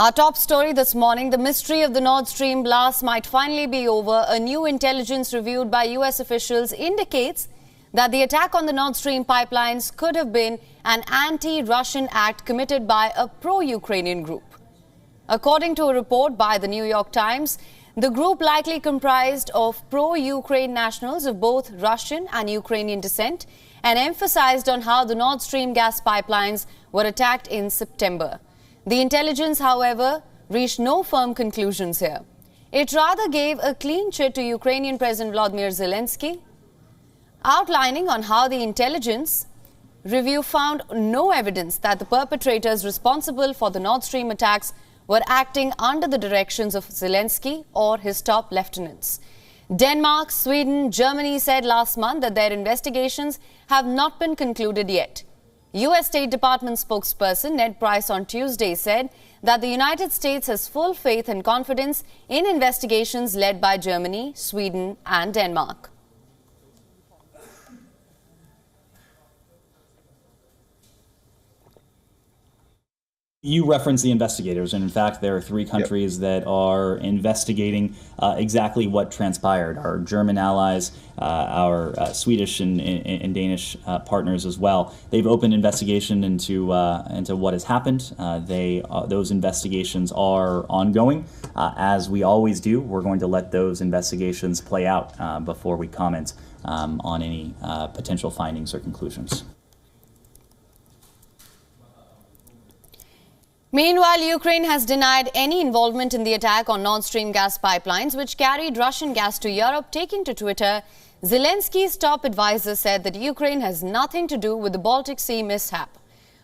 Our top story this morning, the mystery of the Nord Stream blast might finally be over. A new intelligence reviewed by US officials indicates that the attack on the Nord Stream pipelines could have been an anti-Russian act committed by a pro-Ukrainian group. According to a report by the New York Times, the group likely comprised of pro-Ukraine nationals of both Russian and Ukrainian descent and emphasized on how the Nord Stream gas pipelines were attacked in September. The intelligence, however, reached no firm conclusions here. It rather gave a clean chit to Ukrainian President Volodymyr Zelensky, outlining on how the intelligence review found no evidence that the perpetrators responsible for the Nord Stream attacks were acting under the directions of Zelensky or his top lieutenants. Denmark, Sweden, Germany said last month that their investigations have not been concluded yet. U.S. State Department spokesperson Ned Price on Tuesday said that the United States has full faith and confidence in investigations led by Germany, Sweden and Denmark. You referenced the investigators, and in fact, there are three countries that are investigating exactly what transpired. Our German allies, our Swedish and Danish partners as well. They've opened investigation into what has happened. Those investigations are ongoing. As we always do, we're going to let those investigations play out before we comment on any potential findings or conclusions. Meanwhile, Ukraine has denied any involvement in the attack on Nord Stream gas pipelines, which carried Russian gas to Europe. Taking to Twitter, Zelensky's top advisor said that Ukraine has nothing to do with the Baltic Sea mishap,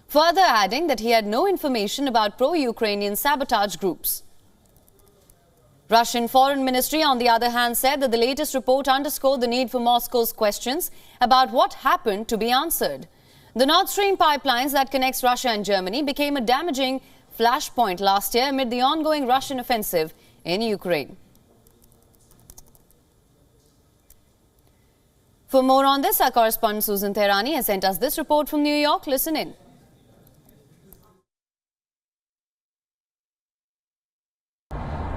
further adding that he had no information about pro-Ukrainian sabotage groups. Russian Foreign Ministry, on the other hand, said that the latest report underscored the need for Moscow's questions about what happened to be answered. The Nord Stream pipelines that connects Russia and Germany became a damaging flashpoint last year amid the ongoing Russian offensive in Ukraine. For more on this, our correspondent Susan Tehrani has sent us this report from New York. Listen in.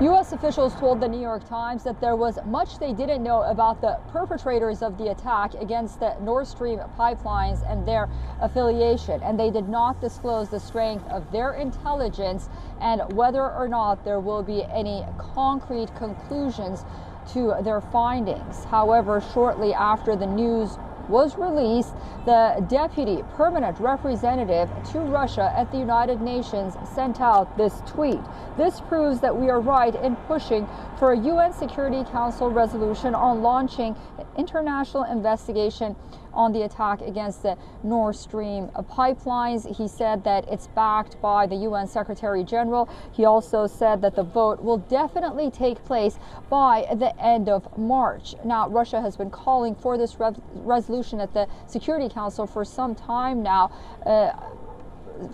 U.S. officials told the New York Times that there was much they didn't know about the perpetrators of the attack against the Nord Stream pipelines and their affiliation, and they did not disclose the strength of their intelligence and whether or not there will be any concrete conclusions to their findings. However, shortly after the news was released, the deputy permanent representative to Russia at the United Nations sent out this tweet. This proves that we are right in pushing for a UN Security Council resolution on launching an international investigation on the attack against the Nord Stream pipelines. He said that it's backed by the UN Secretary General. He also said that the vote will definitely take place by the end of March. Now, Russia has been calling for this resolution at the Security Council for some time now,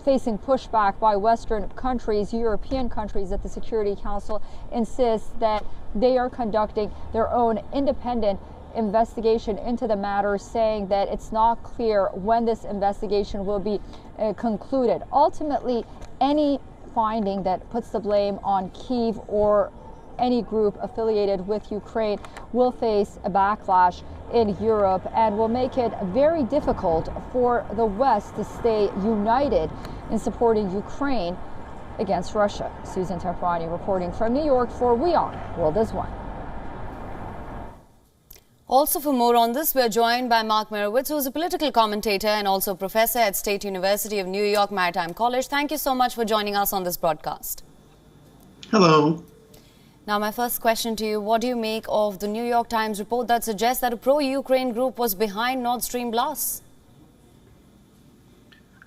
facing pushback by Western countries. European countries at the Security Council insist that they are conducting their own independent investigation into the matter, saying that it's not clear when this investigation will be concluded. Ultimately, any finding that puts the blame on Kyiv or any group affiliated with Ukraine will face a backlash in Europe and will make it very difficult for the West to stay united in supporting Ukraine against Russia. Susan Tehrani reporting from New York for WION World is One. Also, for more on this, we're joined by Mark Merowitz, who is a political commentator and also professor at State University of New York Maritime College. Thank you so much for joining us on this broadcast. Hello. Now, my first question to you, what do you make of the New York Times report that suggests that a pro-Ukraine group was behind Nord Stream blasts?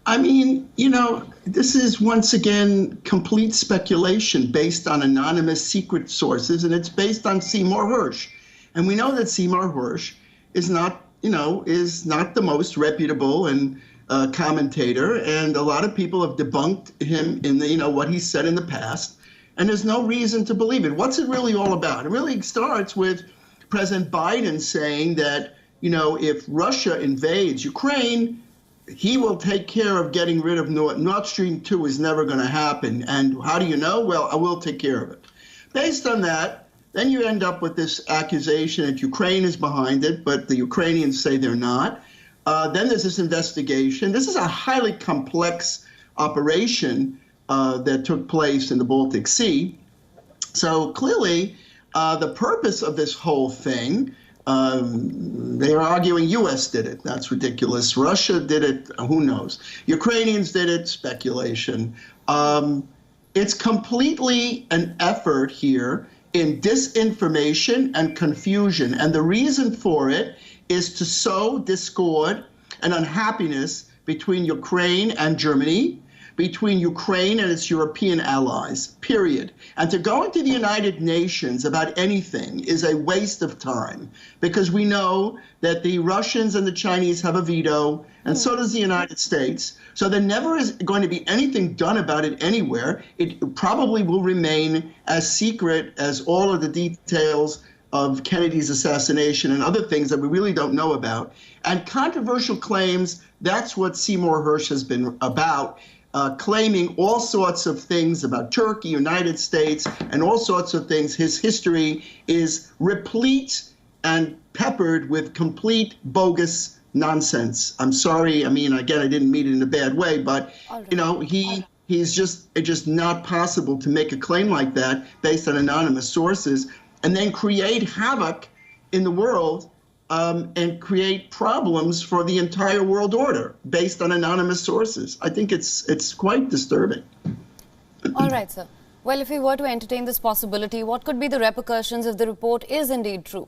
I mean, this is once again complete speculation based on anonymous secret sources, and it's based on Seymour Hersh. And we know that Seymour Hersh is not the most reputable and commentator, and a lot of people have debunked him in the, what he said in the past, and there's no reason to believe it. What's it really all about? It really starts with President Biden saying that, if Russia invades Ukraine, he will take care of getting rid of Nord Stream 2 is never going to happen. And how do you know? Well, I will take care of it. Based on that, then you end up with this accusation that Ukraine is behind it, but the Ukrainians say they're not. Then there's this investigation. This is a highly complex operation that took place in the Baltic Sea. So clearly, the purpose of this whole thing, they are arguing U.S. did it. That's ridiculous. Russia did it. Who knows? Ukrainians did it. Speculation. It's completely an effort here in disinformation and confusion. And the reason for it is to sow discord and unhappiness between Ukraine and Germany, between Ukraine and its European allies, period. And to go into the United Nations about anything is a waste of time, because we know that the Russians and the Chinese have a veto, and so does the United States. So there never is going to be anything done about it anywhere. It probably will remain as secret as all of the details of Kennedy's assassination and other things that we really don't know about. And controversial claims, that's what Seymour Hersh has been about. Claiming all sorts of things about Turkey, United States, and all sorts of things. His history is replete and peppered with complete bogus nonsense. I'm sorry. I mean, again, I didn't mean it in a bad way, but you know, it's just not possible to make a claim like that based on anonymous sources and then create havoc in the world. And create problems for the entire world order based on anonymous sources. I think it's quite disturbing. All right, sir. Well, if we were to entertain this possibility, what could be the repercussions if the report is indeed true?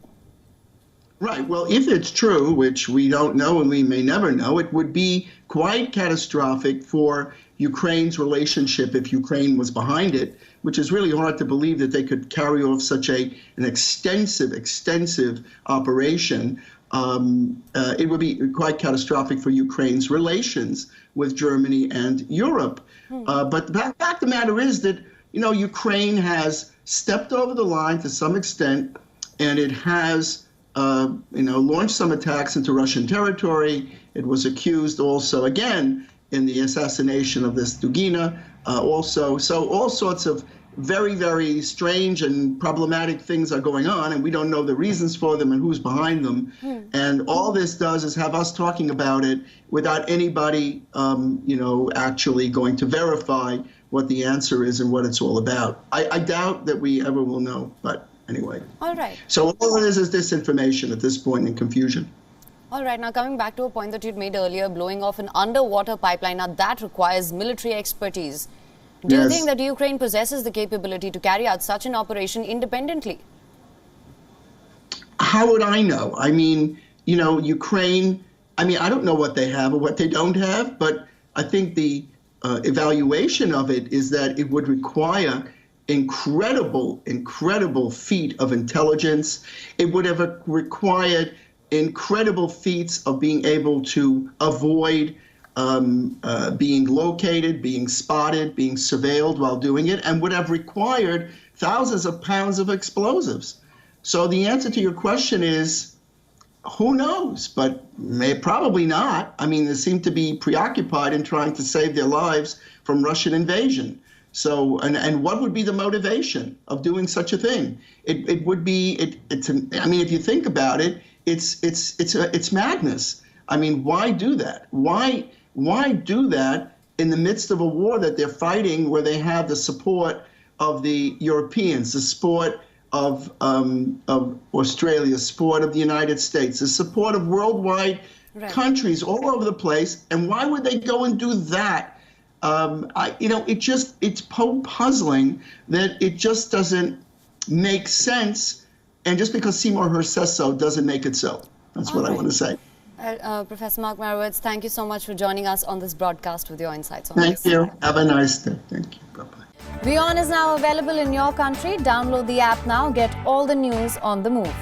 Right. Well, if it's true, which we don't know and we may never know, it would be quite catastrophic for Ukraine's relationship if Ukraine was behind it, which is really hard to believe that they could carry off such an extensive operation. It would be quite catastrophic for Ukraine's relations with Germany and Europe. But the fact of the matter is that, you know, Ukraine has stepped over the line to some extent, and it has launched some attacks into Russian territory. It was accused also, again, in the assassination of this Dugina also. So all sorts of very, very strange and problematic things are going on, and we don't know the reasons for them and who's behind them. And all this does is have us talking about it without anybody, actually going to verify what the answer is and what it's all about. I doubt that we ever will know, but anyway. All right. So all it is disinformation at this point and confusion. All right. Now, coming back to a point that you'd made earlier, blowing off an underwater pipeline, now that requires military expertise. Do you think that Ukraine possesses the capability to carry out such an operation independently? How would I know? I mean, you know, Ukraine, I mean, I don't know what they have or what they don't have, but I think the evaluation of it is that it would require incredible feat of intelligence. It would have required incredible feats of being able to avoid being located, being spotted, being surveilled while doing it, and would have required thousands of pounds of explosives. So the answer to your question is, who knows? But probably not. I mean, they seem to be preoccupied in trying to save their lives from Russian invasion. So, and what would be the motivation of doing such a thing? It would be, I mean, if you think about it, it's madness. I mean, why do that? Why do that in the midst of a war that they're fighting, where they have the support of the Europeans, the support of Australia, support of the United States, the support of worldwide countries all over the place? And why would they go and do that? It's puzzling that it just doesn't make sense. And just because Seymour Hersh says so doesn't make it so. That's what I want to say. Professor Mark Marowitz, thank you so much for joining us on this broadcast with your insights on this. Thank you. Have a nice day. Thank you. Bye-bye. WION is now available in your country. Download the app now. Get all the news on the move.